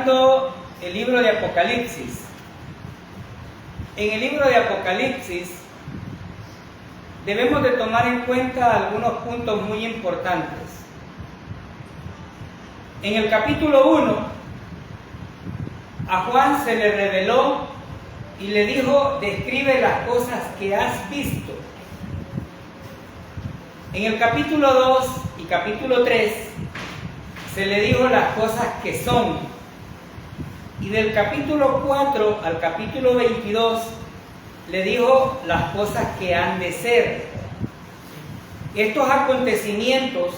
estudiando el libro de Apocalipsis. En el libro de Apocalipsis debemos de tomar en cuenta algunos puntos muy importantes. En el capítulo 1, a Juan se le reveló y le dijo: describe las cosas que has visto. En el capítulo 2 y capítulo 3 se le dijo las cosas que son. Y del capítulo 4 al capítulo 22 le dijo las cosas que han de ser. Estos acontecimientos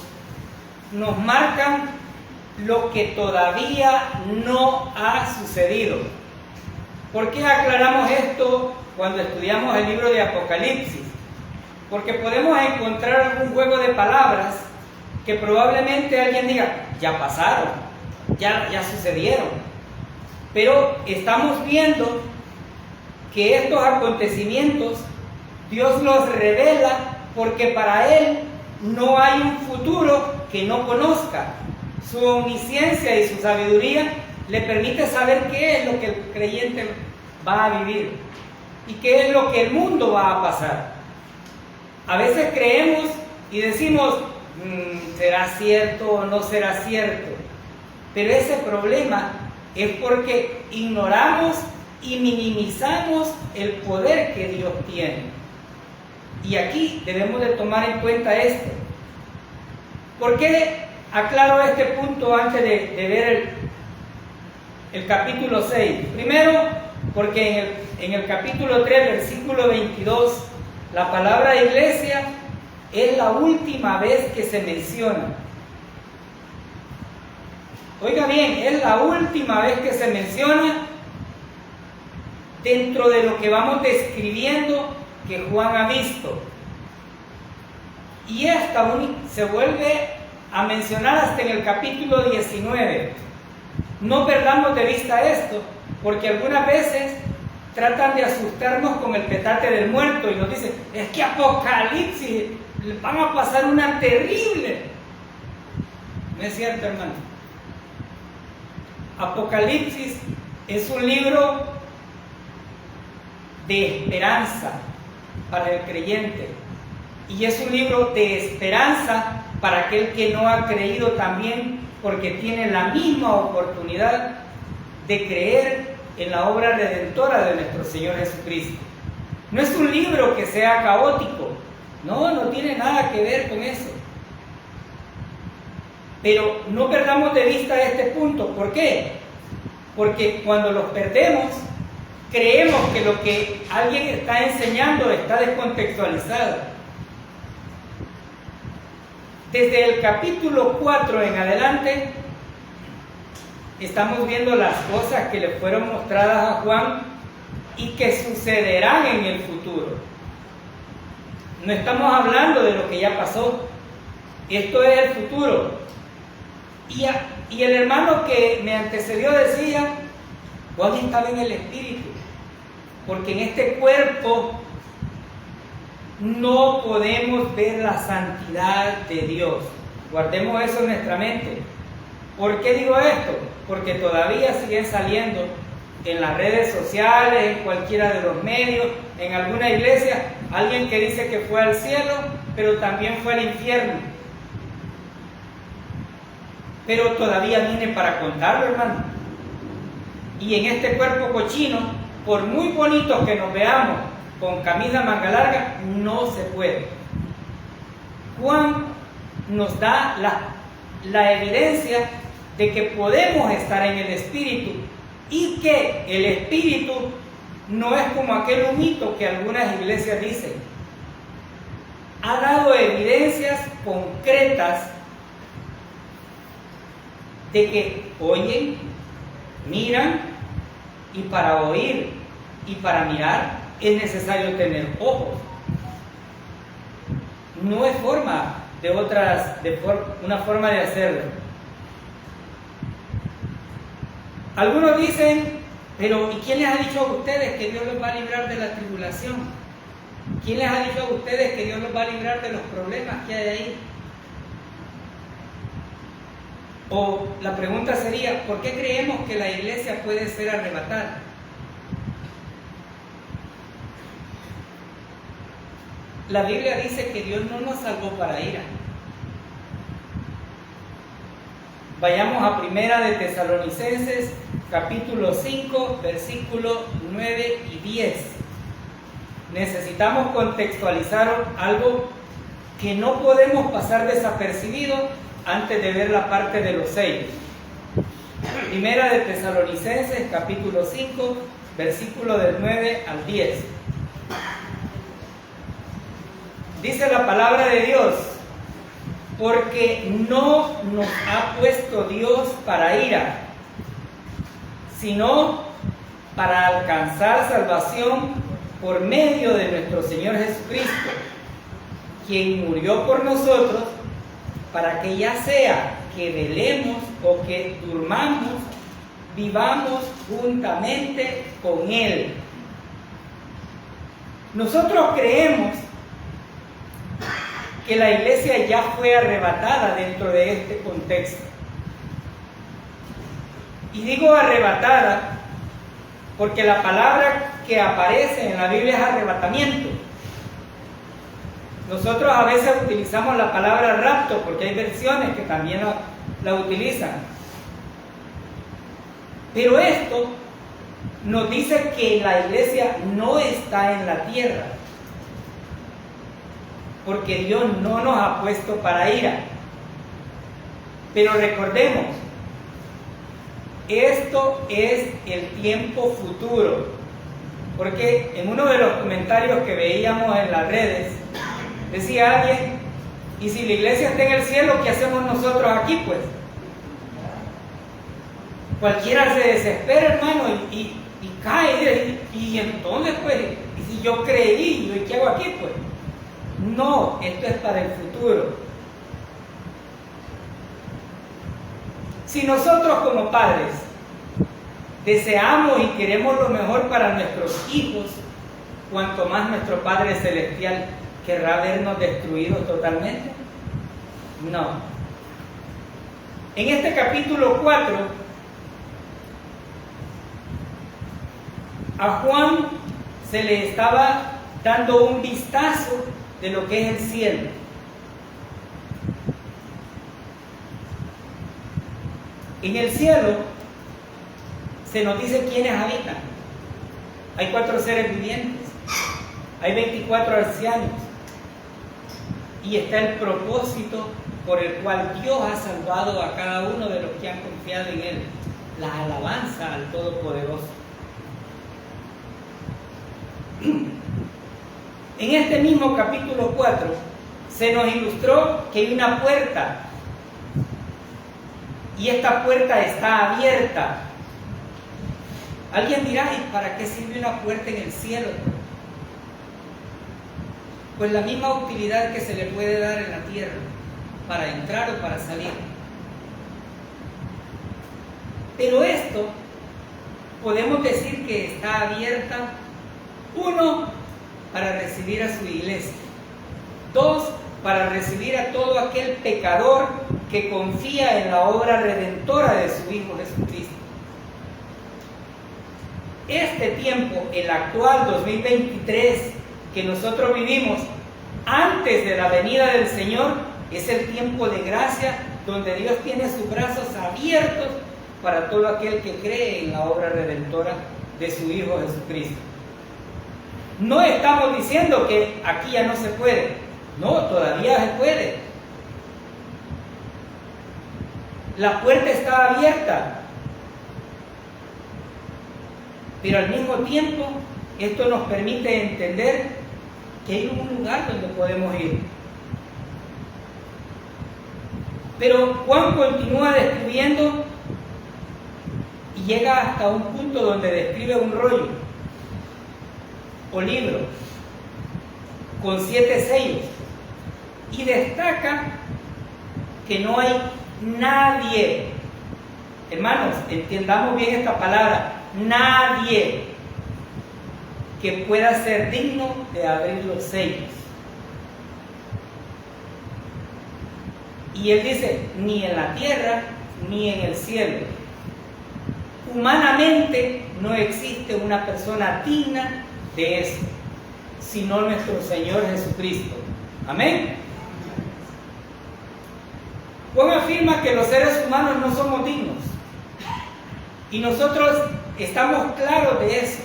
nos marcan lo que todavía no ha sucedido. ¿Por qué aclaramos esto cuando estudiamos el libro de Apocalipsis? Porque podemos encontrar algún juego de palabras que probablemente alguien diga: ya pasaron, ya sucedieron. Pero estamos viendo que estos acontecimientos Dios los revela porque para Él no hay un futuro que no conozca. Su omnisciencia y su sabiduría le permite saber qué es lo que el creyente va a vivir y qué es lo que el mundo va a pasar. A veces creemos y decimos: ¿será cierto o no será cierto? Pero ese problema es porque ignoramos y minimizamos el poder que Dios tiene. Y aquí debemos de tomar en cuenta esto. ¿Por qué aclaro este punto antes de ver el capítulo 6? Primero, porque en el capítulo 3, versículo 22, la palabra iglesia es la última vez que se menciona. Oiga bien, es la última vez que se menciona dentro de lo que vamos describiendo que Juan ha visto. Y esta se vuelve a mencionar hasta en el capítulo 19. No perdamos de vista esto, porque algunas veces tratan de asustarnos con el petate del muerto y nos dicen: es que Apocalipsis van a pasar una terrible. No es cierto, hermano. Apocalipsis es un libro de esperanza para el creyente, y es un libro de esperanza para aquel que no ha creído también, porque tiene la misma oportunidad de creer en la obra redentora de nuestro Señor Jesucristo. No es un libro que sea caótico, no tiene nada que ver con eso. Pero no perdamos de vista este punto. ¿Por qué? Porque cuando los perdemos, creemos que lo que alguien está enseñando está descontextualizado. Desde el capítulo 4 en adelante, estamos viendo las cosas que le fueron mostradas a Juan y que sucederán en el futuro. No estamos hablando de lo que ya pasó. Esto es el futuro. Y el hermano que me antecedió decía: Juan estaba en el Espíritu, porque en este cuerpo no podemos ver la santidad de Dios. Guardemos eso en nuestra mente. ¿Por qué digo esto? Porque todavía siguen saliendo en las redes sociales, en cualquiera de los medios, en alguna iglesia, alguien que dice que fue al cielo, pero también fue al infierno. Pero todavía viene para contarlo, hermano. Y en este cuerpo cochino, por muy bonitos que nos veamos, con camisa manga larga, no se puede. Juan nos da la evidencia de que podemos estar en el Espíritu, y que el Espíritu no es como aquel humito que algunas iglesias dicen. Ha dado evidencias concretas de que oyen, miran, y para oír y para mirar es necesario tener ojos. No es una forma de hacerlo. Algunos dicen: pero ¿y quién les ha dicho a ustedes que Dios los va a librar de la tribulación? ¿Quién les ha dicho a ustedes que Dios los va a librar de los problemas que hay ahí? O la pregunta sería, ¿por qué creemos que la iglesia puede ser arrebatada? La Biblia dice que Dios no nos salvó para ira. Vayamos a Primera de Tesalonicenses, capítulo 5, versículos 9 y 10. Necesitamos contextualizar algo que no podemos pasar desapercibido antes de ver la parte de los sellos. Primera de Tesalonicenses, capítulo 5, versículo del 9 al 10. Dice la palabra de Dios: porque no nos ha puesto Dios para ira, sino para alcanzar salvación por medio de nuestro Señor Jesucristo, quien murió por nosotros, para que ya sea que velemos o que durmamos, vivamos juntamente con Él. Nosotros creemos que la iglesia ya fue arrebatada dentro de este contexto. Y digo arrebatada porque la palabra que aparece en la Biblia es arrebatamiento. Nosotros a veces utilizamos la palabra rapto porque hay versiones que también la utilizan. Pero esto nos dice que la iglesia no está en la tierra, porque Dios no nos ha puesto para ira. Pero recordemos, esto es el tiempo futuro, porque en uno de los comentarios que veíamos en las redes, decía alguien: ¿y si la iglesia está en el cielo, qué hacemos nosotros aquí? Pues cualquiera se desespera, hermano, y cae, y entonces pues, y si yo creí, ¿y qué hago aquí? Pues no, esto es para el futuro. Si nosotros como padres deseamos y queremos lo mejor para nuestros hijos, cuanto más nuestro Padre Celestial querrá vernos destruidos totalmente. No. En este capítulo 4, a Juan se le estaba dando un vistazo de lo que es el cielo. En el cielo se nos dice quiénes habitan. Hay 4 seres vivientes, hay 24 ancianos, y está el propósito por el cual Dios ha salvado a cada uno de los que han confiado en Él, la alabanza al Todopoderoso. En este mismo capítulo 4 se nos ilustró que hay una puerta, y esta puerta está abierta. Alguien dirá: ¿y para qué sirve una puerta en el cielo? Pues la misma utilidad que se le puede dar en la tierra, para entrar o para salir. Pero esto podemos decir que está abierta, 1, para recibir a su iglesia; 2, para recibir a todo aquel pecador que confía en la obra redentora de su Hijo Jesucristo. Este tiempo, el actual 2023 que nosotros vivimos antes de la venida del Señor, es el tiempo de gracia donde Dios tiene sus brazos abiertos para todo aquel que cree en la obra redentora de su Hijo Jesucristo. No estamos diciendo que aquí ya no se puede. No, todavía se puede. La puerta está abierta. Pero al mismo tiempo, esto nos permite entender que hay un lugar donde podemos ir. Pero Juan continúa describiendo y llega hasta un punto donde describe un rollo o libro con 7 sellos, y destaca que no hay nadie, hermanos, entendamos bien esta palabra, nadie que pueda ser digno de abrir los sellos. Y él dice: ni en la tierra, ni en el cielo. Humanamente no existe una persona digna de eso, sino nuestro Señor Jesucristo. Amén. Juan afirma que los seres humanos no somos dignos, y nosotros estamos claros de eso.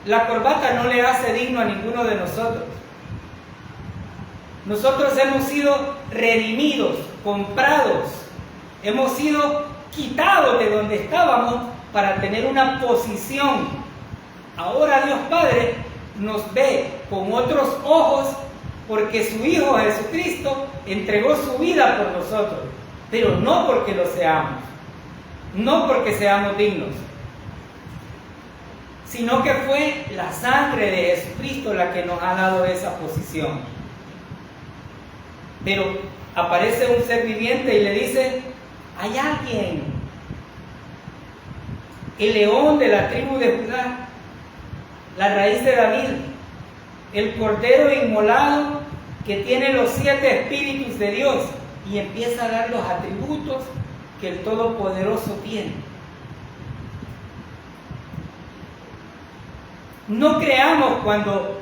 La corbata no le hace digno a ninguno de nosotros. Nosotros hemos sido redimidos, comprados, hemos sido quitados de donde estábamos para tener una posición. Ahora Dios Padre nos ve con otros ojos porque su Hijo Jesucristo entregó su vida por nosotros, pero no porque lo seamos, no porque seamos dignos, sino que fue la sangre de Jesucristo la que nos ha dado esa posición. Pero aparece un ser viviente y le dice: hay alguien, el león de la tribu de Judá, la raíz de David, el cordero inmolado que tiene los 7 espíritus de Dios, y empieza a dar los atributos que el Todopoderoso tiene. No creamos cuando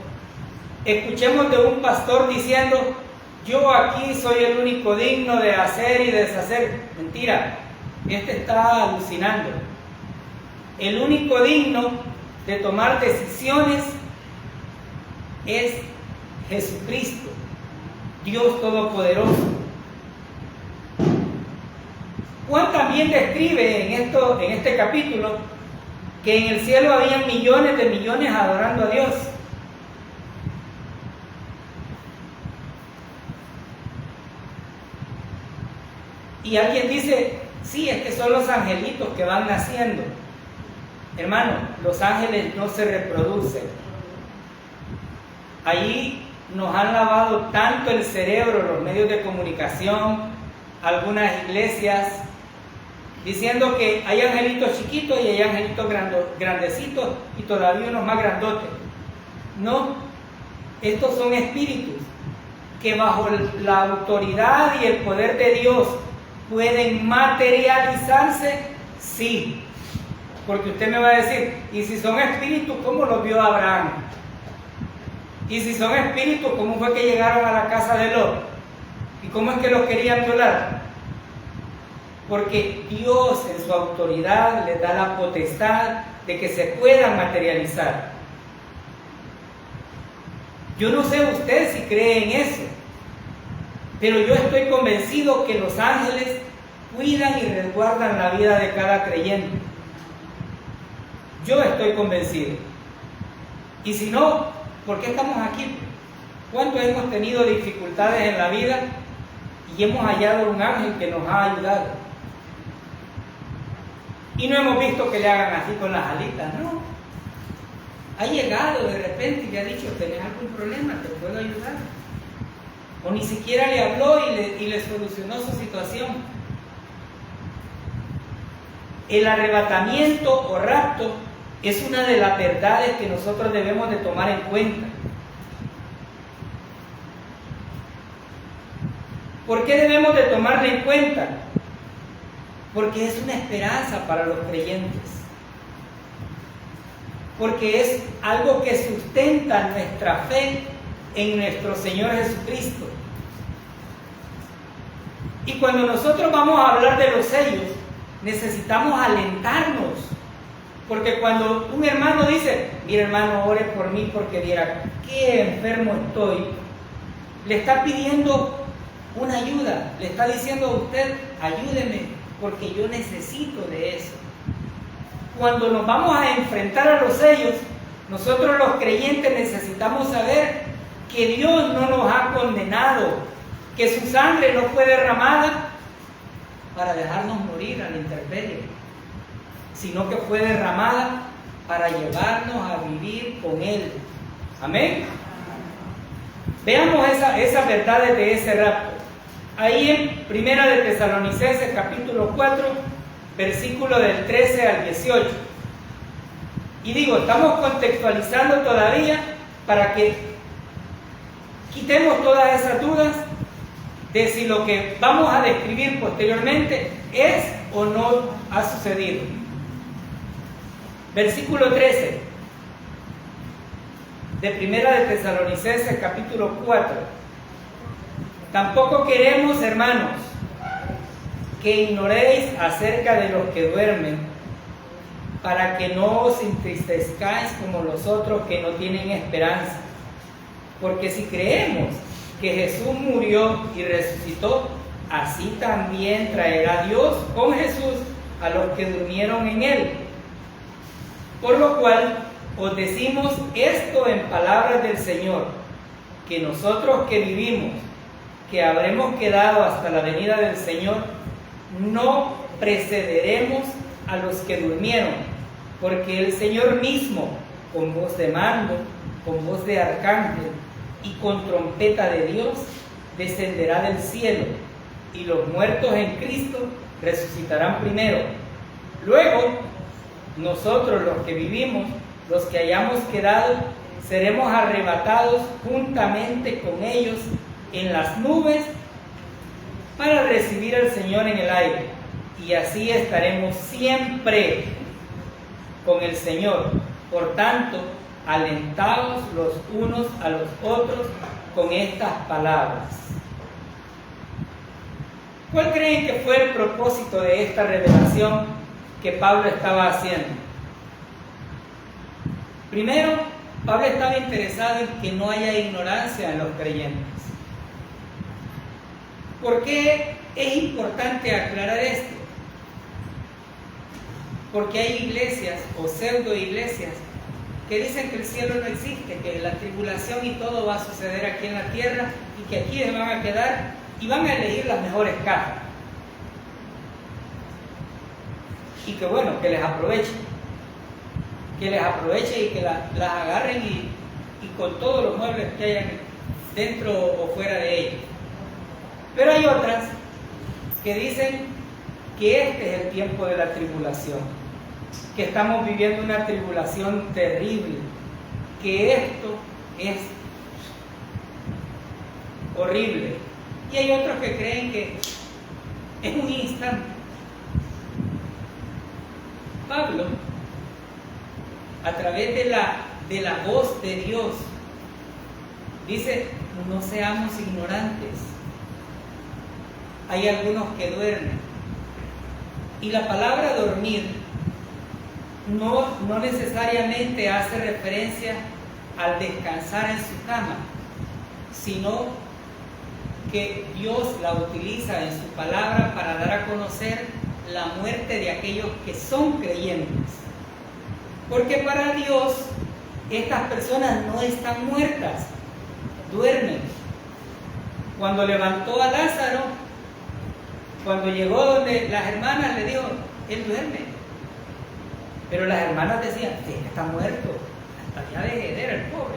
escuchemos de un pastor diciendo: yo aquí soy el único digno de hacer y deshacer. Mentira, este está alucinando. El único digno de tomar decisiones es Jesucristo, Dios Todopoderoso. Juan también describe en este capítulo que en el cielo había millones de millones adorando a Dios. Y alguien dice: sí, es que son los angelitos que van naciendo. Hermano, los ángeles no se reproducen. Ahí nos han lavado tanto el cerebro los medios de comunicación, algunas iglesias, diciendo que hay angelitos chiquitos y hay angelitos grandecitos y todavía unos más grandotes. No, estos son espíritus que bajo la autoridad y el poder de Dios pueden materializarse, sí. Porque usted me va a decir: y si son espíritus, ¿cómo los vio Abraham? Y si son espíritus, ¿cómo fue que llegaron a la casa de Lot? ¿Y cómo es que los querían violar? Porque Dios en su autoridad les da la potestad de que se puedan materializar. Yo no sé usted si cree en eso, pero yo estoy convencido que los ángeles cuidan y resguardan la vida de cada creyente. Yo estoy convencido. Y si no, ¿por qué estamos aquí? ¿Cuántos hemos tenido dificultades en la vida y hemos hallado un ángel que nos ha ayudado? Y no hemos visto que le hagan así con las alitas, no. Ha llegado de repente y le ha dicho: ¿tenés algún problema? ¿Te puedo ayudar? O ni siquiera le habló y le solucionó su situación. El arrebatamiento o rapto es una de las verdades que nosotros debemos de tomar en cuenta. ¿Por qué debemos de tomarla en cuenta? Porque es una esperanza para los creyentes. Porque es algo que sustenta nuestra fe en nuestro Señor Jesucristo. Y cuando nosotros vamos a hablar de los sellos, necesitamos alentarnos. Porque cuando un hermano dice: mira, hermano, ore por mí porque viera qué enfermo estoy, le está pidiendo una ayuda, le está diciendo a usted: ayúdeme porque yo necesito de eso. Cuando nos vamos a enfrentar a los sellos, nosotros los creyentes necesitamos saber que Dios no nos ha condenado, que su sangre no fue derramada para dejarnos morir a la intemperie, sino que fue derramada para llevarnos a vivir con Él. Amén. Veamos esas verdades de ese rapto. Ahí en Primera de Tesalonicenses capítulo 4, versículo del 13 al 18. Y digo, estamos contextualizando todavía para que quitemos todas esas dudas de si lo que vamos a describir posteriormente es o no ha sucedido. Versículo 13 de Primera de Tesalonicenses capítulo 4. Tampoco queremos, hermanos, que ignoréis acerca de los que duermen, para que no os entristezcáis como los otros que no tienen esperanza. Porque si creemos que Jesús murió y resucitó, así también traerá Dios con Jesús a los que durmieron en él. Por lo cual os decimos esto en palabras del Señor, que nosotros que vivimos, que habremos quedado hasta la venida del Señor, no precederemos a los que durmieron, porque el Señor mismo, con voz de mando, con voz de arcángel y con trompeta de Dios, descenderá del cielo, y los muertos en Cristo resucitarán primero. Luego, nosotros los que vivimos, los que hayamos quedado, seremos arrebatados juntamente con ellos en las nubes para recibir al Señor en el aire, y así estaremos siempre con el Señor. Por tanto, alentaos los unos a los otros con estas palabras. ¿Cuál creen que fue el propósito de esta revelación que Pablo estaba haciendo? Primero, Pablo estaba interesado en que no haya ignorancia en los creyentes. ¿Por qué es importante aclarar esto? Porque hay iglesias o pseudo iglesias que dicen que el cielo no existe, que la tribulación y todo va a suceder aquí en la tierra y que aquí se van a quedar y van a elegir las mejores cajas. Y que bueno, que les aprovechen y que las agarren y con todos los muebles que hayan dentro o fuera de ellos. Pero hay otras que dicen que este es el tiempo de la tribulación, que estamos viviendo una tribulación terrible, que esto es horrible. Y hay otros que creen que es un instante. Pablo, a través de la voz de Dios, dice: no seamos ignorantes. Hay algunos que duermen. Y la palabra dormir no necesariamente hace referencia al descansar en su cama, sino que Dios la utiliza en su palabra para dar a conocer la muerte de aquellos que son creyentes. Porque para Dios estas personas no están muertas, duermen. Cuando levantó a Lázaro, cuando llegó donde las hermanas, le dijo: él duerme. Pero las hermanas decían: está muerto, hasta ya de hedera el pobre.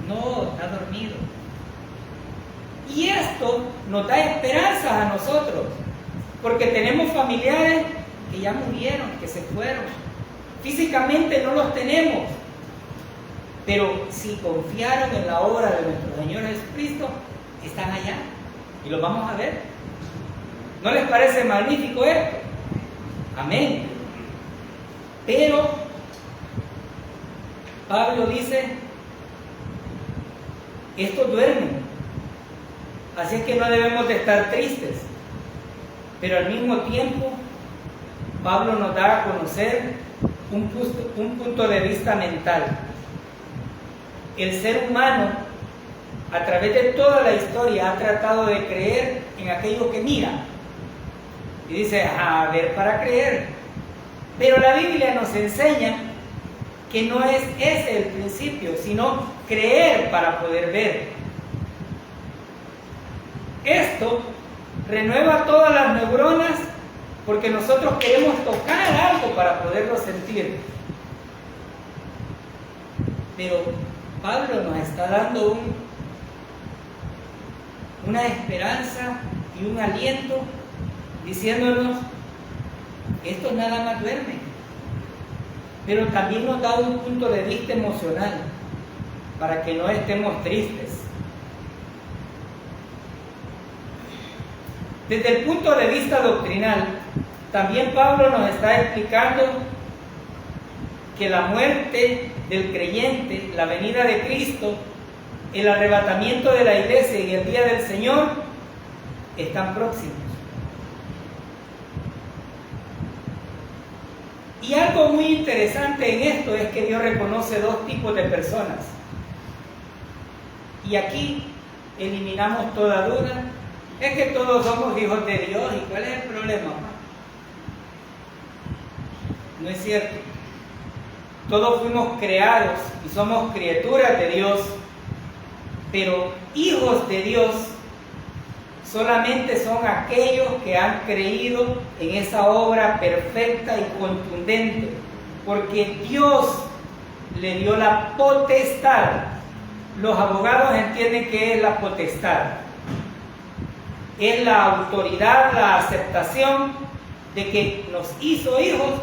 No, está dormido. Y esto nos da esperanzas a nosotros, porque tenemos familiares que ya murieron, que se fueron. Físicamente no los tenemos, pero si confiaron en la obra de nuestro Señor Jesucristo, están allá y los vamos a ver. ¿No les parece magnífico esto? Amén. Pero Pablo dice: estos duermen, así es que no debemos de estar tristes. Pero al mismo tiempo, Pablo nos da a conocer un punto de vista mental. El ser humano, a través de toda la historia, ha tratado de creer en aquello que mira. Y dice: a ver para creer. Pero la Biblia nos enseña que no es ese el principio, sino creer para poder ver. Esto renueva todas las neuronas, porque nosotros queremos tocar algo para poderlo sentir. Pero Pablo nos está dando una esperanza y un aliento, diciéndonos: estos nada más duermen. Pero también nos da un punto de vista emocional, para que no estemos tristes. Desde el punto de vista doctrinal, también Pablo nos está explicando que la muerte del creyente, la venida de Cristo, el arrebatamiento de la iglesia y el día del Señor están próximos. Y algo muy interesante en esto es que Dios reconoce dos tipos de personas. Y aquí eliminamos toda duda. Es que todos somos hijos de Dios. ¿Y cuál es el problema? No es cierto. Todos fuimos creados y somos criaturas de Dios. Pero hijos de Dios solamente son aquellos que han creído en esa obra perfecta y contundente, porque Dios le dio la potestad. Los abogados entienden que es la potestad. Es la autoridad, la aceptación de que nos hizo hijos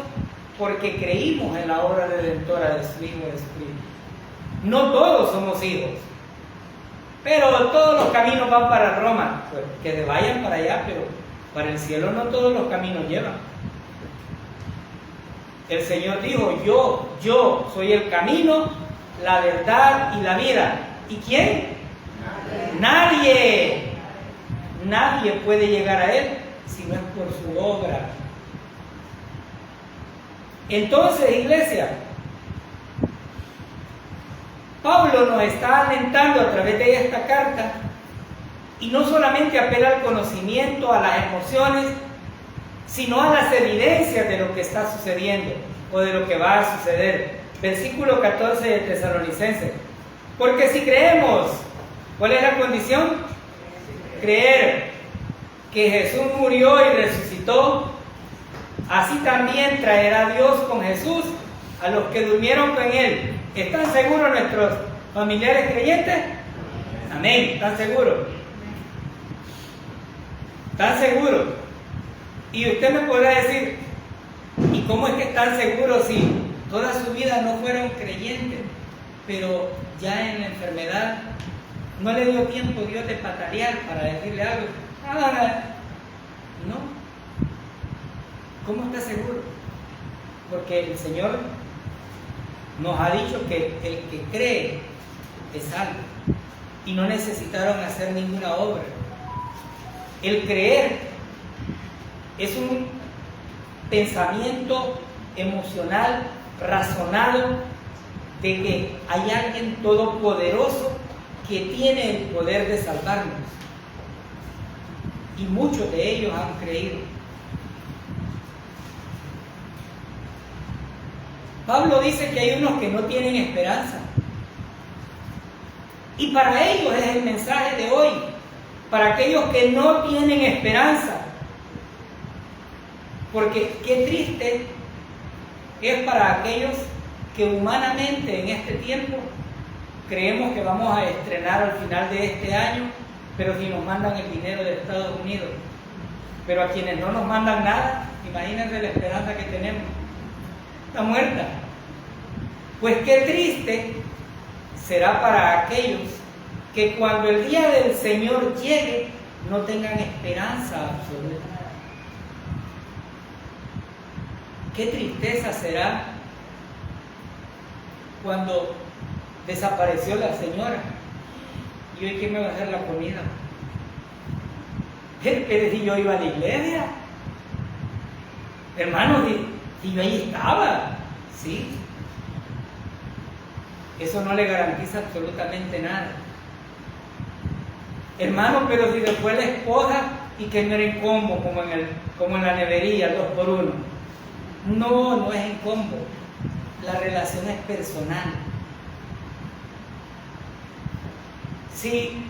porque creímos en la obra redentora de su Hijo Jesucristo. No todos somos hijos, pero todos los caminos van para Roma. Pues que se vayan para allá, pero para el cielo no todos los caminos llevan. El Señor dijo: yo soy el camino, la verdad y la vida. ¿Y quién? Nadie puede llegar a Él si no es por su obra. Entonces, iglesia, Pablo nos está alentando a través de esta carta, y no solamente apela al conocimiento, a las emociones, sino a las evidencias de lo que está sucediendo o de lo que va a suceder. Versículo 14 de Tesalonicenses: porque si creemos, ¿cuál es la condición? Creer que Jesús murió y resucitó, así también traerá Dios con Jesús a los que durmieron con Él. ¿Están seguros nuestros familiares creyentes? Amén. ¿Están seguros? ¿Están seguros? Y usted me podrá decir: ¿y cómo es que están seguros si toda su vida no fueron creyentes? Pero ya en la enfermedad no le dio tiempo Dios de patalear para decirle algo. No. ¿Cómo está seguro? Porque el Señor nos ha dicho que el que cree es salvo, y no necesitaron hacer ninguna obra. El creer es un pensamiento emocional, razonado, de que hay alguien todopoderoso que tiene el poder de salvarnos. Y muchos de ellos han creído. Pablo dice que hay unos que no tienen esperanza. Y para ellos es el mensaje de hoy. Para aquellos que no tienen esperanza. Porque qué triste es para aquellos que humanamente en este tiempo creemos que vamos a estrenar al final de este año, pero si nos mandan el dinero de Estados Unidos. Pero a quienes no nos mandan nada, imagínense la esperanza que tenemos. Está muerta. Pues qué triste será para aquellos que cuando el día del Señor llegue no tengan esperanza absoluta. Qué tristeza será cuando desapareció la señora. ¿Y hoy quién me va a hacer la comida? Pero si yo iba a la iglesia, hermano, si yo ahí estaba, ¿sí? Eso no le garantiza absolutamente nada. Hermano, pero si después la esposa y que no era en combo, como en la nevería, 2 por 1. No es en combo. La relación es personal. Si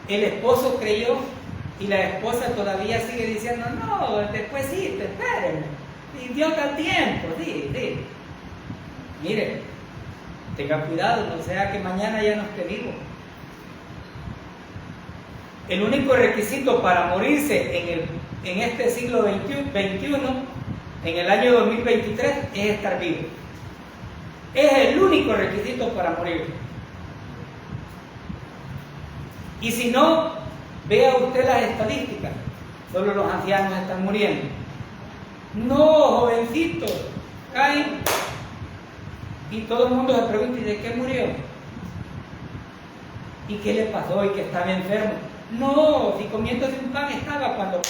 el esposo creyó y la esposa todavía sigue diciendo: no, después sí, espérenme, y Dios da tiempo, sí. Mire, tenga cuidado, no sea que mañana ya no esté vivo. El único requisito para morirse en este siglo XXI, en el año 2023, es estar vivo. Es el único requisito para morir. Y si no, vea usted las estadísticas. solo los ancianos están muriendo. No, jovencitos, caen. Y todo el mundo se pregunta, ¿y de qué murió? ¿Y qué le pasó? ¿Y que estaba enfermo? No, si comiéndose un pan estaba cuando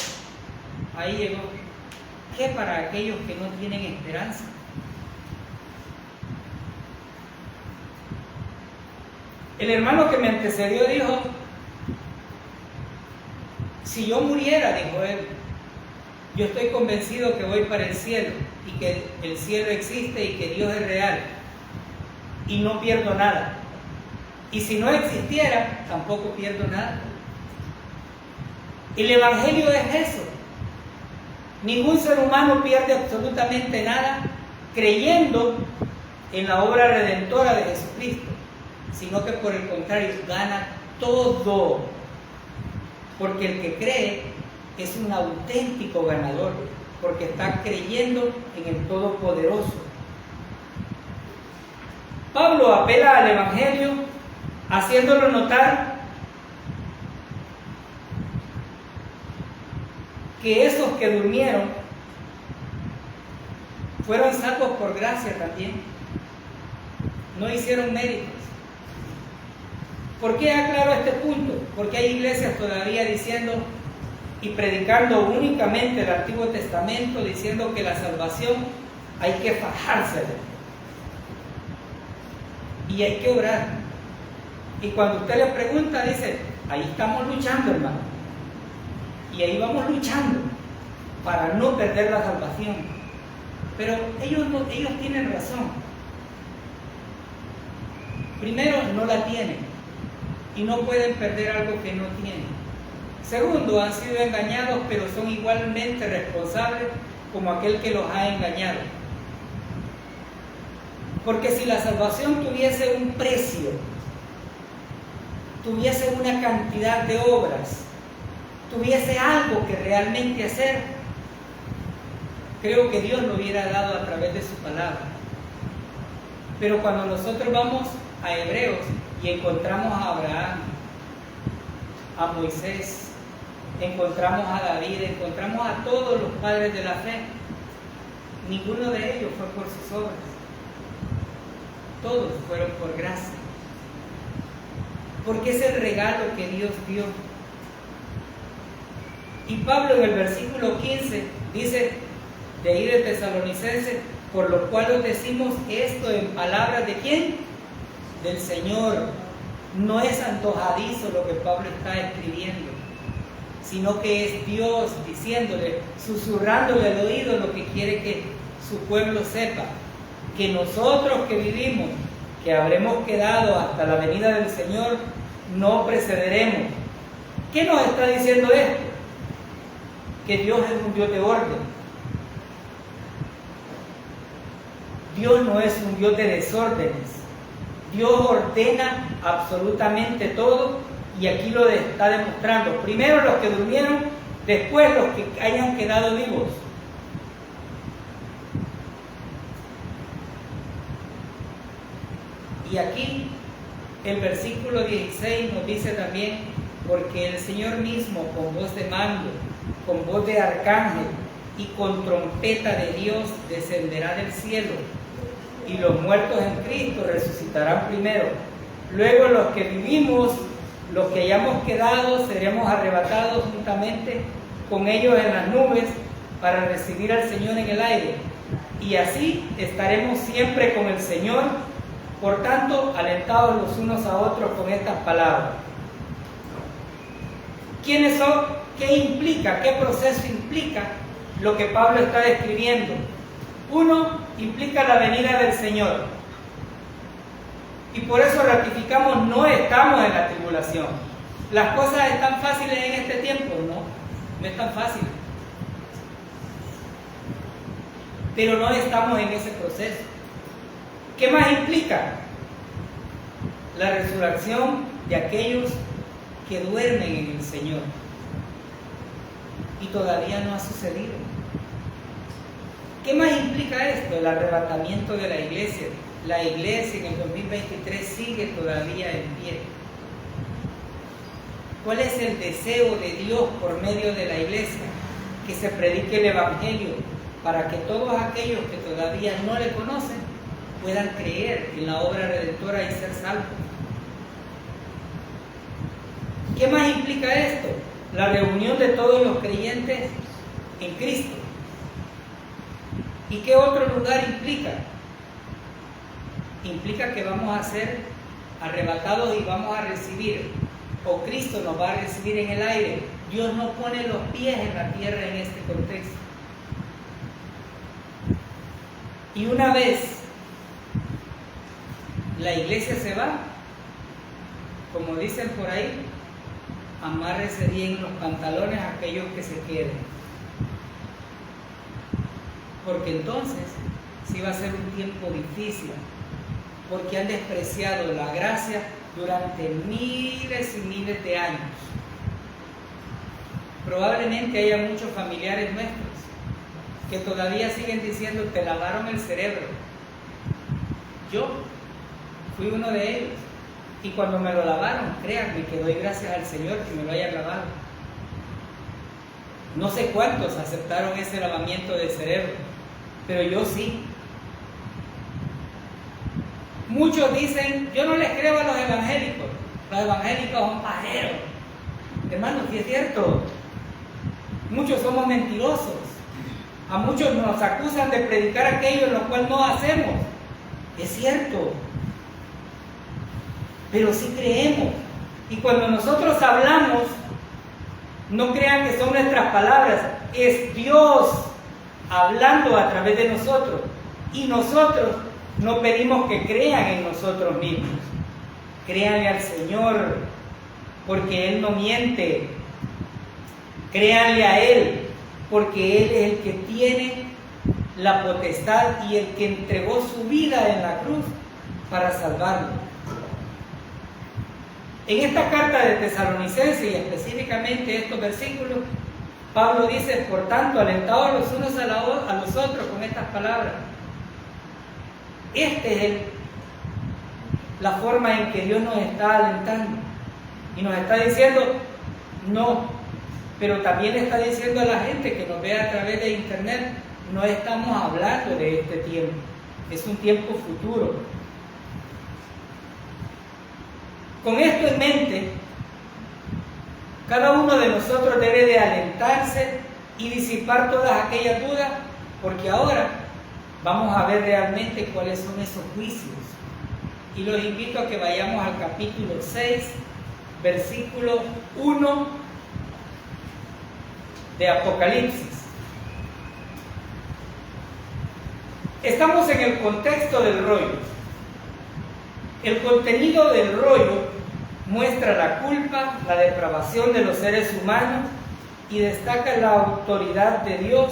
ahí llegó. ¿Qué para aquellos que no tienen esperanza? El hermano que me antecedió dijo, si yo muriera, dijo él, yo estoy convencido que voy para el cielo y que el cielo existe y que Dios es real y no pierdo nada. Y si no existiera, tampoco pierdo nada. El Evangelio es eso. Ningún ser humano pierde absolutamente nada creyendo en la obra redentora de Jesucristo, sino que por el contrario gana todo, porque el que cree es un auténtico ganador, porque está creyendo en el Todopoderoso. Pablo apela al Evangelio haciéndolo notar que esos que durmieron fueron salvos por gracia también, no hicieron méritos. ¿Por qué aclaro este punto? Porque hay iglesias todavía diciendo y predicando únicamente el Antiguo Testamento, diciendo que la salvación hay que fajársela y hay que orar. Y cuando usted le pregunta, dice, ahí estamos luchando, hermano, y ahí vamos luchando para no perder la salvación. Pero ellos tienen razón. Primero, no la tienen y no pueden perder algo que no tienen. Segundo, han sido engañados, pero son igualmente responsables como aquel que los ha engañado. Porque si la salvación tuviese un precio, tuviese una cantidad de obras, tuviese algo que realmente hacer, creo que Dios lo hubiera dado a través de su palabra. Pero cuando nosotros vamos a Hebreos y encontramos a Abraham, a Moisés, encontramos a David, encontramos a todos los padres de la fe, ninguno de ellos fue por sus obras, todos fueron por gracia, porque es el regalo que Dios dio. Y Pablo en el versículo 15 dice de ahí de Tesalonicenses, por lo cual os decimos esto en palabras de ¿quién? Del Señor. No es antojadizo lo que Pablo está escribiendo, sino que es Dios diciéndole, susurrándole al oído lo que quiere que su pueblo sepa, que nosotros que vivimos, que habremos quedado hasta la venida del Señor, no precederemos. ¿Qué nos está diciendo esto? Que Dios es un Dios de orden. Dios no es un Dios de desórdenes. Dios ordena absolutamente todo y aquí lo está demostrando. Primero los que durmieron, después los que hayan quedado vivos. Y aquí el versículo 16 nos dice también, porque el Señor mismo con voz de mando, con voz de arcángel y con trompeta de Dios descenderá del cielo, y los muertos en Cristo resucitarán primero. Luego los que vivimos, los que hayamos quedado, seremos arrebatados juntamente con ellos en las nubes para recibir al Señor en el aire. Y así estaremos siempre con el Señor. Por tanto, alentados los unos a otros con estas palabras. ¿Quiénes son? ¿Qué implica? ¿Qué proceso implica lo que Pablo está describiendo? Uno, implica la venida del Señor. Y por eso ratificamos, no estamos en la tribulación. ¿Las cosas están fáciles en este tiempo? No es tan fácil. Pero no estamos en ese proceso. ¿Qué más implica? La resurrección de aquellos que duermen en el Señor. Y todavía no ha sucedido. ¿Qué más implica esto? El arrebatamiento de la iglesia. La iglesia en el 2023 sigue todavía en pie. ¿Cuál es el deseo de Dios por medio de la iglesia? que se predique el Evangelio, para que todos aquellos que todavía no le conocen puedan creer en la obra redentora y ser salvos. ¿Qué más implica esto? La reunión de todos los creyentes en Cristo. ¿Y qué otro lugar implica? Implica que vamos a ser arrebatados y vamos a recibir, o Cristo nos va a recibir en el aire. Dios no pone los pies en la tierra en este contexto. Y una vez la iglesia se va, como dicen por ahí, amárrese bien los pantalones a aquellos que se queden. Porque entonces sí va a ser un tiempo difícil, porque han despreciado la gracia durante miles y miles de años. Probablemente haya muchos familiares nuestros que todavía siguen diciendo: te lavaron el cerebro. Yo fui uno de ellos, y cuando me lo lavaron, créanme que doy gracias al Señor que me lo haya lavado. No sé cuántos aceptaron ese lavamiento de cerebro, pero yo sí. Muchos dicen: yo no les creo a los evangélicos son pajeros. Hermanos, sí es cierto. Muchos somos mentirosos. A muchos nos acusan de predicar aquello en lo cual no hacemos. Es cierto. Pero sí creemos. Y cuando nosotros hablamos, no crean que son nuestras palabras. Es Dios hablando a través de nosotros. Y nosotros no pedimos que crean en nosotros mismos. Créanle al Señor, porque Él no miente. Créanle a Él, porque Él es el que tiene la potestad y el que entregó su vida en la cruz para salvarlo. En esta carta de Tesalonicenses, y específicamente estos versículos, Pablo dice: por tanto, alentados los unos a los otros con estas palabras. Esta es la forma en que Dios nos está alentando y nos está diciendo: no. Pero también le está diciendo a la gente que nos ve a través de internet: no estamos hablando de este tiempo, es un tiempo futuro. Con esto en mente, cada uno de nosotros debe de alentarse y disipar todas aquellas dudas, porque ahora vamos a ver realmente cuáles son esos juicios. Y los invito a que vayamos al capítulo 6, versículo 1 de Apocalipsis. Estamos en el contexto del rollo. El contenido del rollo muestra la culpa, la depravación de los seres humanos y destaca la autoridad de Dios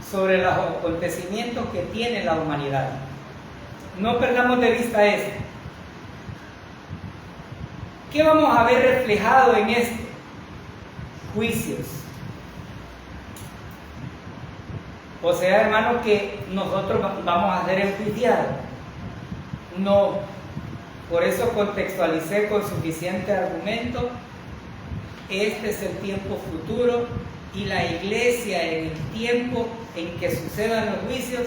sobre los acontecimientos que tiene la humanidad. No perdamos de vista esto. ¿Qué vamos a ver reflejado en esto? Juicios. O sea, hermano, que nosotros vamos a ser enjuiciados. No. Por eso contextualicé con suficiente argumento. Este es el tiempo futuro y la iglesia en el tiempo en que sucedan los juicios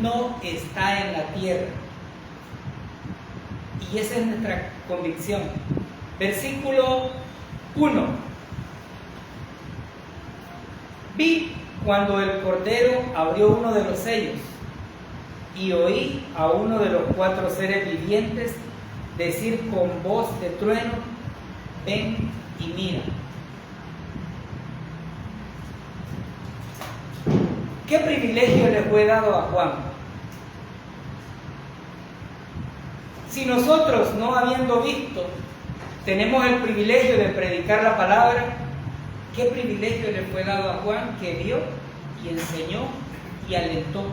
no está en la tierra. Y esa es nuestra convicción. Versículo 1. Vi cuando el Cordero abrió uno de los sellos, y oí a uno de los 4 seres vivientes decir con voz de trueno: ven y mira. ¿Qué privilegio le fue dado a Juan? Si nosotros, no habiendo visto, tenemos el privilegio de predicar la palabra, ¿qué privilegio le fue dado a Juan, que vio y enseñó y alentó?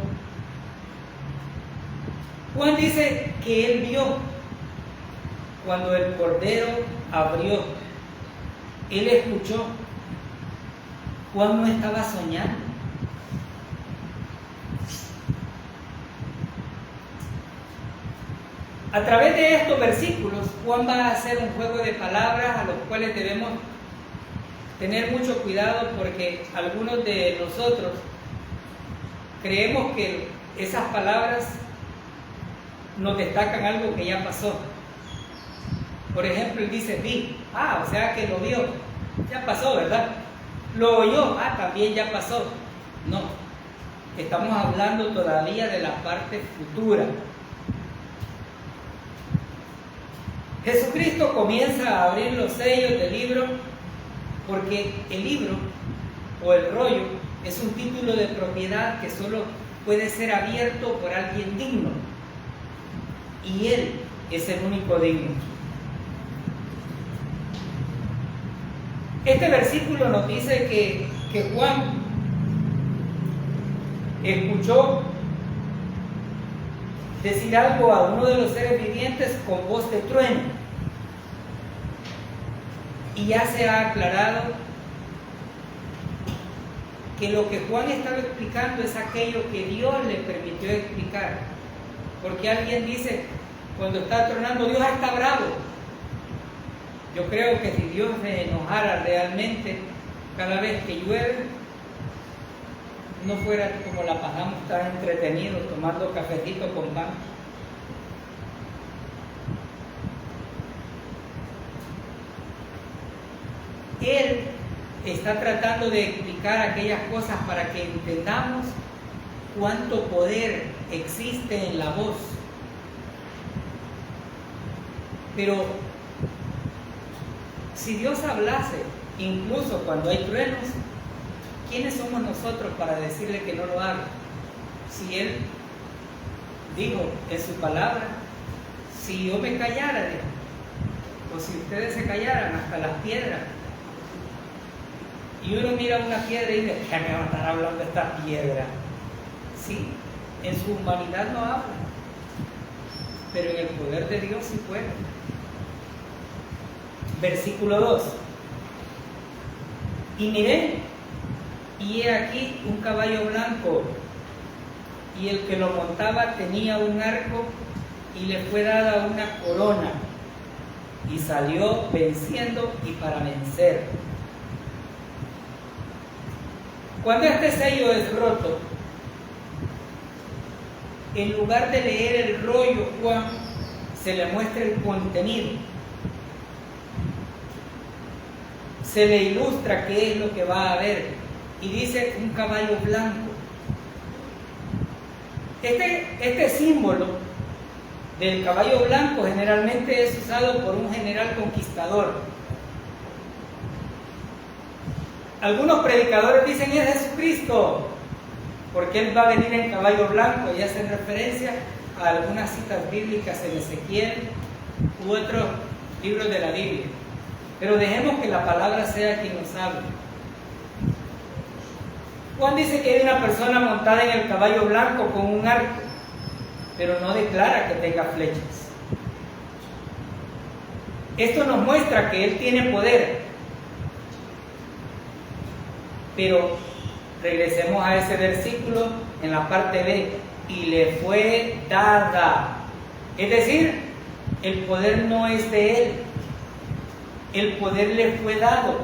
Juan dice que él vio cuando el Cordero abrió. Él escuchó. Juan no estaba soñando. A través de estos versículos, Juan va a hacer un juego de palabras a los cuales debemos tener mucho cuidado porque algunos de nosotros creemos que esas palabras nos destacan algo que ya pasó. Por ejemplo, él dice vi, o sea que lo vio, ya pasó, ¿verdad? Lo oyó, también ya pasó. No, estamos hablando todavía de la parte futura. Jesucristo comienza a abrir los sellos del libro porque el libro o el rollo es un título de propiedad que solo puede ser abierto por alguien digno, y Él es el único digno. Este versículo nos dice que Juan escuchó decir algo a uno de los seres vivientes con voz de trueno, y ya se ha aclarado que lo que Juan estaba explicando es aquello que Dios le permitió explicar. Porque alguien dice, cuando está tronando, Dios está bravo. Yo creo que si Dios se enojara realmente cada vez que llueve, no fuera como la pasamos tan entretenidos tomando cafecito con pan. Él está tratando de explicar aquellas cosas para que entendamos cuánto poder existe en la voz. Pero si Dios hablase, incluso cuando hay truenos, ¿quiénes somos nosotros para decirle que no lo haga? Si Él dijo en su palabra, si yo me callara, o si ustedes se callaran, hasta las piedras. Y uno mira una piedra y dice, ¿qué me van a estar hablando de esta piedra? Sí, en su humanidad no habla, pero en el poder de Dios sí puede. Versículo 2. Y miré, y he aquí un caballo blanco, y el que lo montaba tenía un arco, y le fue dada una corona, y salió venciendo y para vencer. Cuando este sello es roto, en lugar de leer el rollo, Juan se le muestra el contenido. Se le ilustra qué es lo que va a haber. Y dice un caballo blanco. Este símbolo del caballo blanco generalmente es usado por un general conquistador. Algunos predicadores dicen es Jesucristo, porque Él va a venir en caballo blanco, y hacen referencia a algunas citas bíblicas en Ezequiel u otros libros de la Biblia. Pero dejemos que la palabra sea quien nos hable. Juan dice que hay una persona montada en el caballo blanco con un arco, pero no declara que tenga flechas. Esto nos muestra que Él tiene poder. Pero regresemos a ese versículo en la parte B, y le fue dada. Es decir, el poder no es de Él, el poder le fue dado.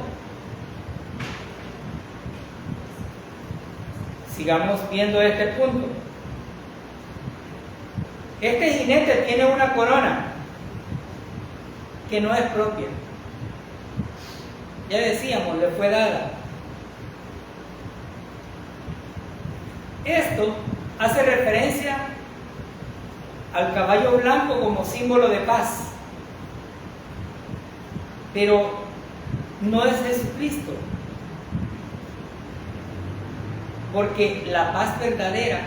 Sigamos viendo este punto. Este jinete tiene una corona que no es propia. Ya decíamos, le fue dada. Esto hace referencia al caballo blanco como símbolo de paz. Pero no es Jesucristo. Porque la paz verdadera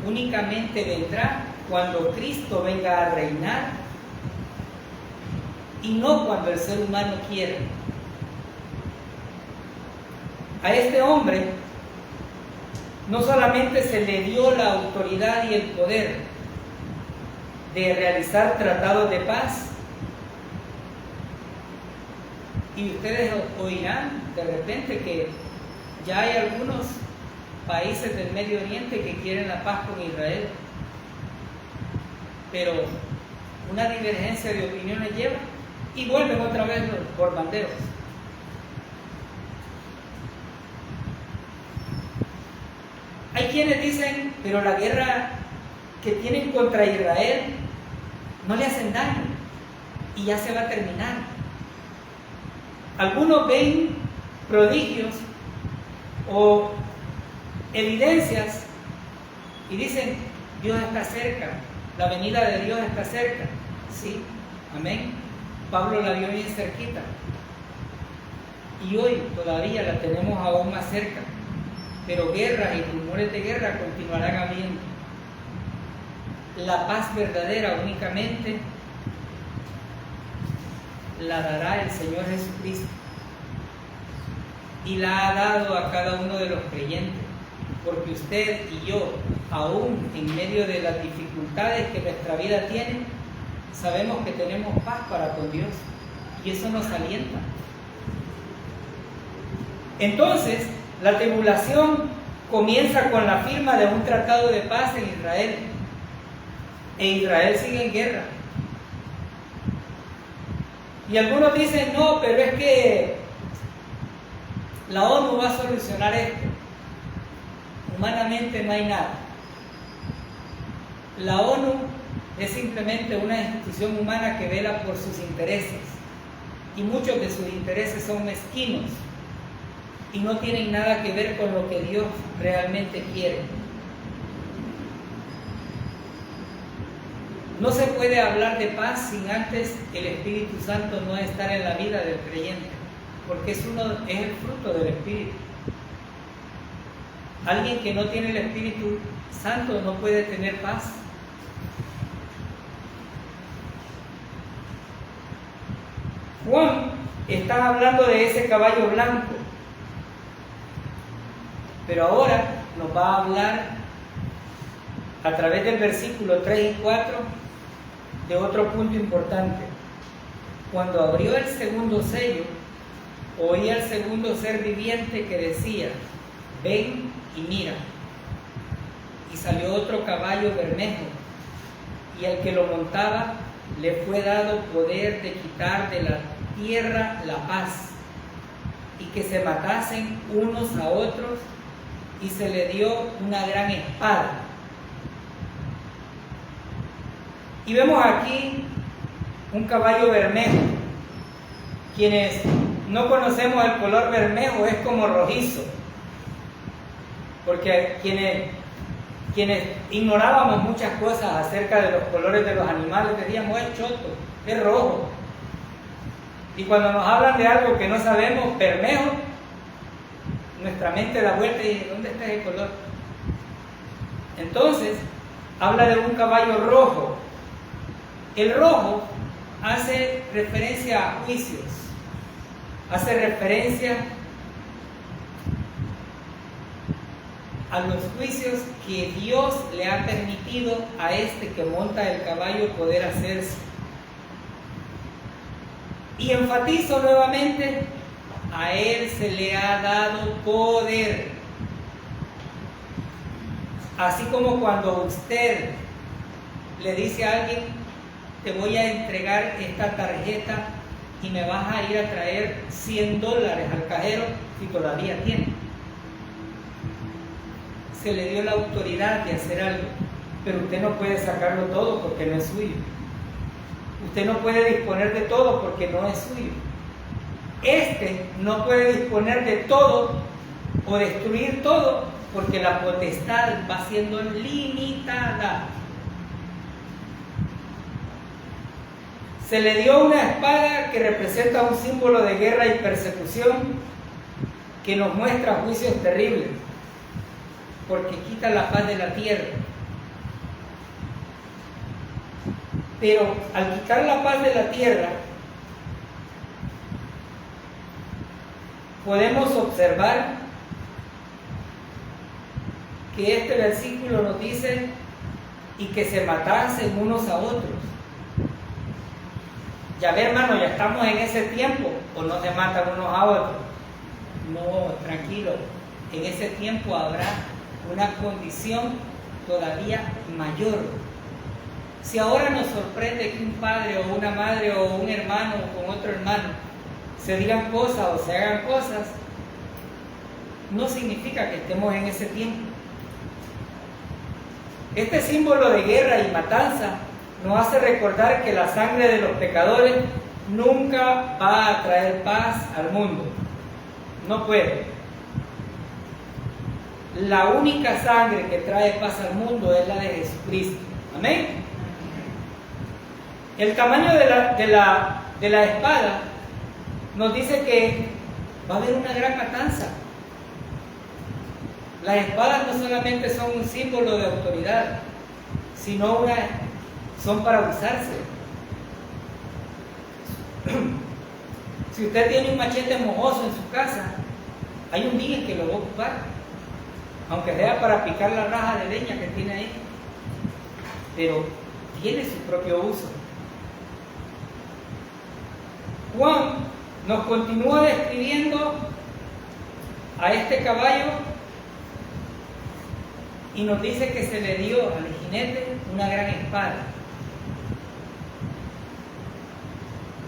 únicamente vendrá cuando Cristo venga a reinar, y no cuando el ser humano quiera. A este hombre no solamente se le dio la autoridad y el poder de realizar tratados de paz, y ustedes oirán de repente que ya hay algunos países del Medio Oriente que quieren la paz con Israel, pero una divergencia de opiniones lleva y vuelven otra vez los banderos. Hay quienes dicen, pero la guerra que tienen contra Israel no le hacen daño y ya se va a terminar. Algunos ven prodigios o evidencias y dicen, Dios está cerca, la venida de Dios está cerca. Sí, amén. Pablo la vio bien cerquita y hoy todavía la tenemos aún más cerca, pero guerras y rumores de guerra continuarán habiendo. La paz verdadera únicamente la dará el Señor Jesucristo y la ha dado a cada uno de los creyentes, porque usted y yo, aún en medio de las dificultades que nuestra vida tiene, sabemos que tenemos paz para con Dios y eso nos alienta. Entonces, la tribulación comienza con la firma de un tratado de paz en Israel, e Israel sigue en guerra. Y algunos dicen, no, pero es que la ONU va a solucionar esto. Humanamente no hay nada. La ONU es simplemente una institución humana que vela por sus intereses, y muchos de sus intereses son mezquinos y no tienen nada que ver con lo que Dios realmente quiere. No se puede hablar de paz sin antes el Espíritu Santo no estar en la vida del creyente, porque es el fruto del Espíritu. Alguien que no tiene el Espíritu Santo no puede tener paz. Juan está hablando de ese caballo blanco, pero ahora nos va a hablar a través del versículo 3 y 4 de otro punto importante. Cuando abrió el segundo sello, oí al segundo ser viviente que decía, ven y mira. Y salió otro caballo bermejo, y al que lo montaba le fue dado poder de quitar de la tierra la paz, y que se matasen unos a otros, y se le dio una gran espada. Y vemos aquí un caballo bermejo. Quienes no conocemos el color bermejo, es como rojizo, porque quienes ignorábamos muchas cosas acerca de los colores de los animales, decíamos, es choto, es rojo. Y cuando nos hablan de algo que no sabemos, bermejo, nuestra mente da vuelta y dice, ¿dónde está ese color? Entonces, habla de un caballo rojo. El rojo hace referencia a juicios, hace referencia a los juicios que Dios le ha permitido a este que monta el caballo poder hacerse. Y enfatizo nuevamente, a él se le ha dado poder. Así como cuando usted le dice a alguien, te voy a entregar esta tarjeta y me vas a ir a traer $100 al cajero si todavía tiene. Se le dio la autoridad de hacer algo, pero usted no puede sacarlo todo porque no es suyo. Usted no puede disponer de todo porque no es suyo. Este no puede disponer de todo o destruir todo porque la potestad va siendo limitada. Se le dio una espada que representa un símbolo de guerra y persecución que nos muestra juicios terribles, porque quita la paz de la tierra. Pero al quitar la paz de la tierra, podemos observar que este versículo nos dice, y que se matasen unos a otros. Ya ve, hermano, ya estamos en ese tiempo, o no se matan unos a otros. No, tranquilo, en ese tiempo habrá una condición todavía mayor. Si ahora nos sorprende que un padre o una madre o un hermano con otro hermano se digan cosas o se hagan cosas, no significa que estemos en ese tiempo. Este símbolo de guerra y matanza nos hace recordar que la sangre de los pecadores nunca va a traer paz al mundo. No puede. La única sangre que trae paz al mundo es la de Jesucristo. Amén. El tamaño de la espada nos dice que va a haber una gran matanza. Las espadas no solamente son un símbolo de autoridad, sino son para usarse. Si usted tiene un machete mojoso en su casa, hay un día que lo va a ocupar, aunque sea para picar la raja de leña que tiene ahí, pero tiene su propio uso. Juan nos continúa describiendo a este caballo y nos dice que se le dio al jinete una gran espada.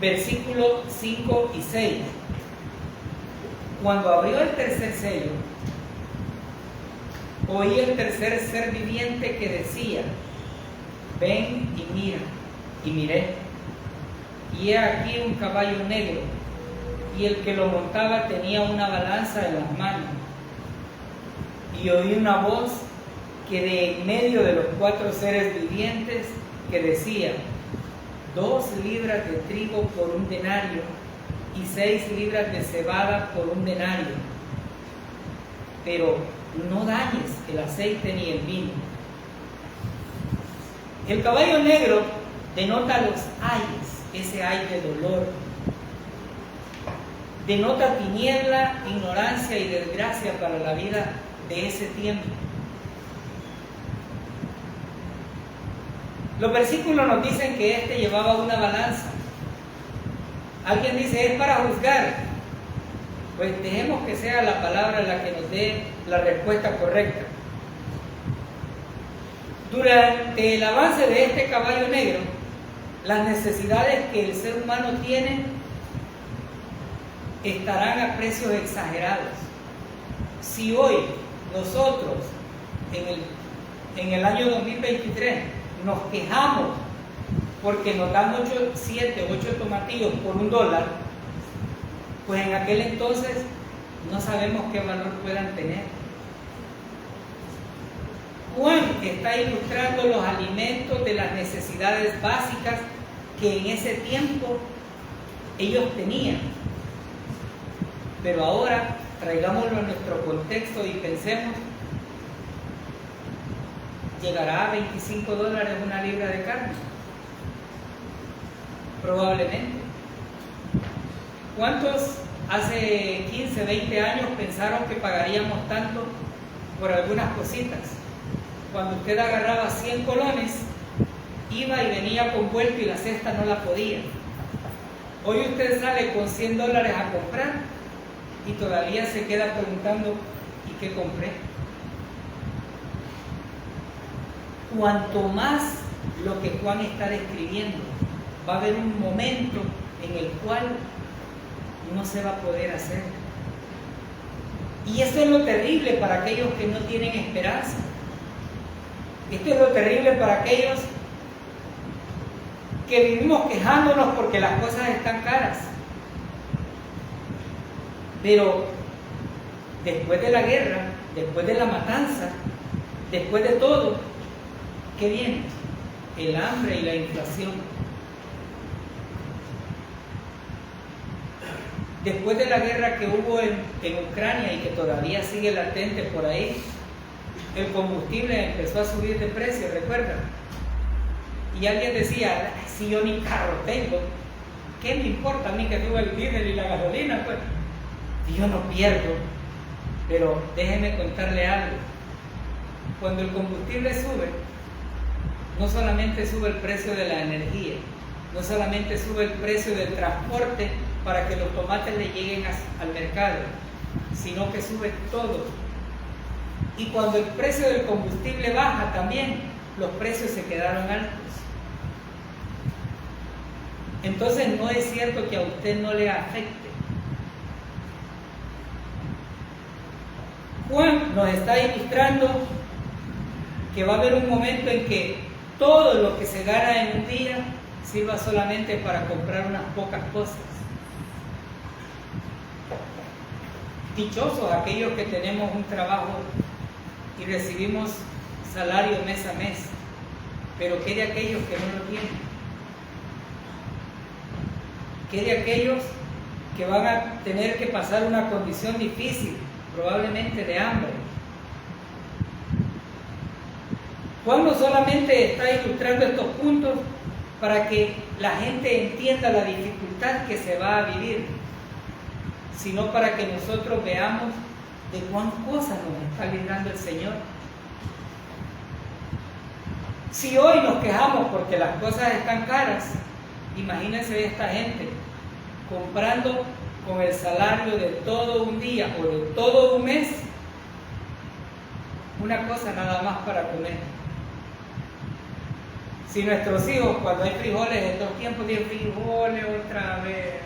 Versículos 5 y 6. Cuando abrió el tercer sello, oí el tercer ser viviente que decía: ven y mira. Y miré, y he aquí un caballo negro, y el que lo montaba tenía una balanza en las manos. Y oí una voz que de en medio de los 4 seres vivientes que decía: 2 libras de trigo por un denario y 6 libras de cebada por un denario. Pero no dañes el aceite ni el vino. El caballo negro denota los ayes, ese ay de dolor. Denota tiniebla, ignorancia y desgracia para la vida de ese tiempo. Los versículos nos dicen que este llevaba una balanza. Alguien dice: es para juzgar. Pues dejemos que sea la palabra la que nos dé la respuesta correcta. Durante el avance de este caballo negro, las necesidades que el ser humano tiene estarán a precios exagerados. Si hoy nosotros, en el año 2023, nos quejamos porque nos dan 7, 8 tomatillos por $1, pues en aquel entonces no sabemos qué valor puedan tener. Juan está ilustrando los alimentos de las necesidades básicas que en ese tiempo ellos tenían. Pero ahora traigámoslo a nuestro contexto y pensemos: ¿llegará a $25 una libra de carne? Probablemente. ¿Cuántos hace 15, 20 años pensaron que pagaríamos tanto por algunas cositas? Cuando usted agarraba 100 colones, iba y venía con vuelto y la cesta no la podía. Hoy usted sale con $100 a comprar y todavía se queda preguntando: ¿y qué compré? Cuanto más lo que Juan está describiendo, va a haber un momento en el cual no se va a poder hacer. Y eso es lo terrible para aquellos que no tienen esperanza. Esto es lo terrible para aquellos que vivimos quejándonos porque las cosas están caras. Pero después de la guerra, después de la matanza, después de todo, ¿qué viene? El hambre y la inflación. Después de la guerra que hubo en Ucrania y que todavía sigue latente por ahí, el combustible empezó a subir de precio, ¿recuerdan? Y alguien decía: si yo ni carro tengo, ¿qué me importa a mí que suba el diésel y la gasolina? Pues yo no pierdo. Pero déjeme contarle algo. Cuando el combustible sube, no solamente sube el precio de la energía, no solamente sube el precio del transporte para que los tomates le lleguen al mercado, sino que sube todo. Y cuando el precio del combustible baja también, los precios se quedaron altos. Entonces no es cierto que a usted no le afecte. Juan nos está ilustrando que va a haber un momento en que todo lo que se gana en un día sirva solamente para comprar unas pocas cosas. Dichosos aquellos que tenemos un trabajo y recibimos salario mes a mes, pero ¿qué de aquellos que no lo tienen? ¿Qué de aquellos que van a tener que pasar una condición difícil, probablemente de hambre? Juan no solamente está ilustrando estos puntos para que la gente entienda la dificultad que se va a vivir, sino para que nosotros veamos de cuán cosas nos está librando el Señor. Si hoy nos quejamos porque las cosas están caras, imagínense esta gente comprando con el salario de todo un día o de todo un mes una cosa nada más para comer. Si nuestros hijos, cuando hay frijoles en 2 tiempos, de frijoles otra vez.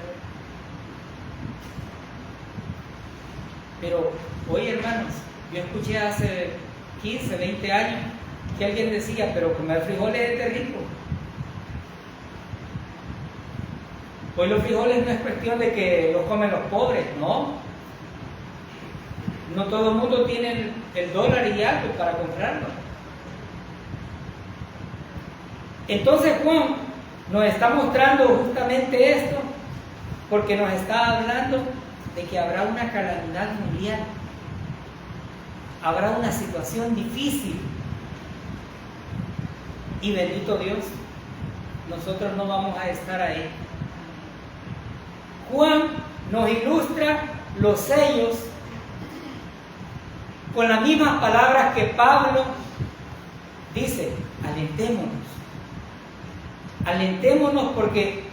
Pero hoy, hermanos, yo escuché hace 15, 20 años que alguien decía, pero comer frijoles es de rico. Hoy los frijoles no es cuestión de que los comen los pobres, no. No todo el mundo tiene el dólar y algo para comprarlo. Entonces Juan nos está mostrando justamente esto, porque nos está hablando de que habrá una calamidad mundial, habrá una situación difícil, y bendito Dios, nosotros no vamos a estar ahí. Juan nos ilustra los sellos con las mismas palabras que Pablo dice: alentémonos. Alentémonos porque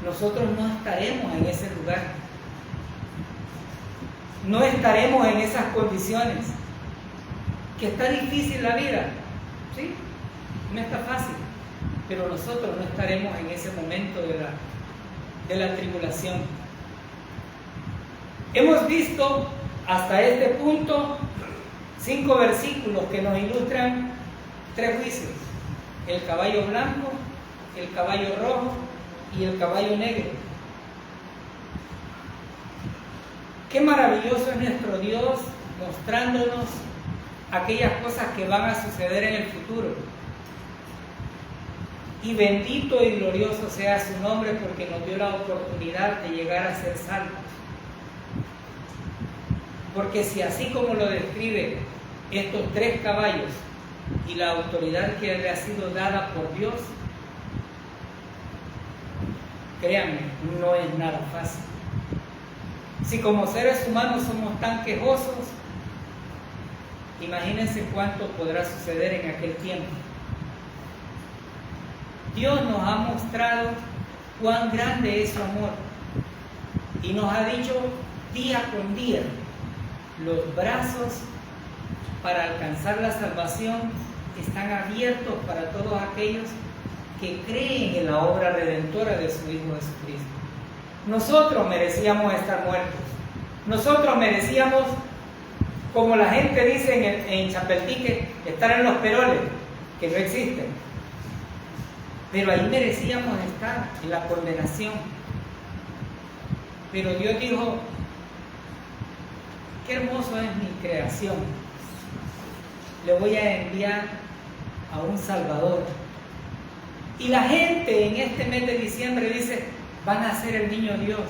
nosotros no estaremos en ese lugar. No estaremos en esas condiciones. Que está difícil la vida, ¿sí? No está fácil, pero nosotros no estaremos en ese momento de la tribulación. Hemos visto hasta este punto 5 versículos que nos ilustran 3 juicios: el caballo blanco, el caballo rojo y el caballo negro. Qué maravilloso es nuestro Dios mostrándonos aquellas cosas que van a suceder en el futuro. Y bendito y glorioso sea su nombre, porque nos dio la oportunidad de llegar a ser salvos. Porque si así como lo describe estos 3 caballos y la autoridad que le ha sido dada por Dios, créanme, no es nada fácil. Si como seres humanos somos tan quejosos, imagínense cuánto podrá suceder en aquel tiempo. Dios nos ha mostrado cuán grande es su amor y nos ha dicho día con día: los brazos para alcanzar la salvación están abiertos para todos aquellos que creen en la obra redentora de su Hijo Jesucristo. Nosotros merecíamos estar muertos. Nosotros merecíamos, como la gente dice en Chapeltique, estar en los peroles, que no existen. Pero ahí merecíamos estar, en la condenación. Pero Dios dijo: qué hermoso es mi creación. Le voy a enviar a un Salvador. Y la gente en este mes de diciembre dice: van a ser el niño Dios.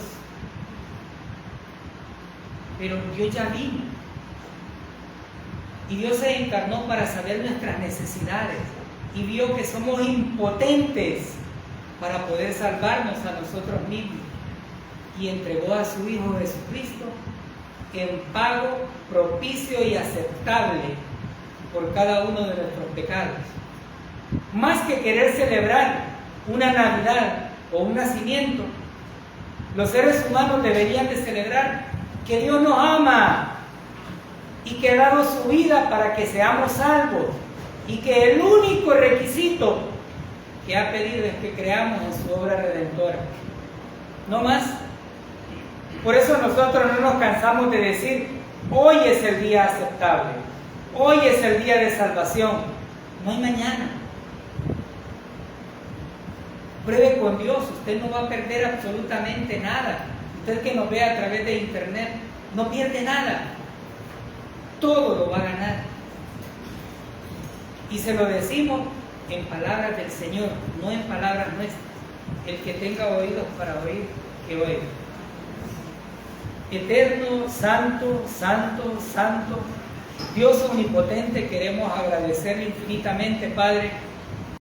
Pero Dios ya vino. Y Dios se encarnó para saber nuestras necesidades. Y vio que somos impotentes para poder salvarnos a nosotros mismos. Y entregó a su Hijo Jesucristo en pago propicio y aceptable por cada uno de nuestros pecados. Más que querer celebrar una Navidad o un nacimiento, los seres humanos deberían de celebrar que Dios nos ama y que ha dado su vida para que seamos salvos, y que el único requisito que ha pedido es que creamos en su obra redentora. No más. Por eso nosotros no nos cansamos de decir: hoy es el día aceptable, hoy es el día de salvación, No hay mañana. Pruebe con Dios, usted no va a perder absolutamente nada. Usted que nos ve a través de internet, no pierde nada. Todo lo va a ganar. Y se lo decimos en palabras del Señor, no en palabras nuestras. El que tenga oídos para oír, que oiga. Eterno, santo, santo, santo, Dios omnipotente, queremos agradecerle infinitamente, Padre,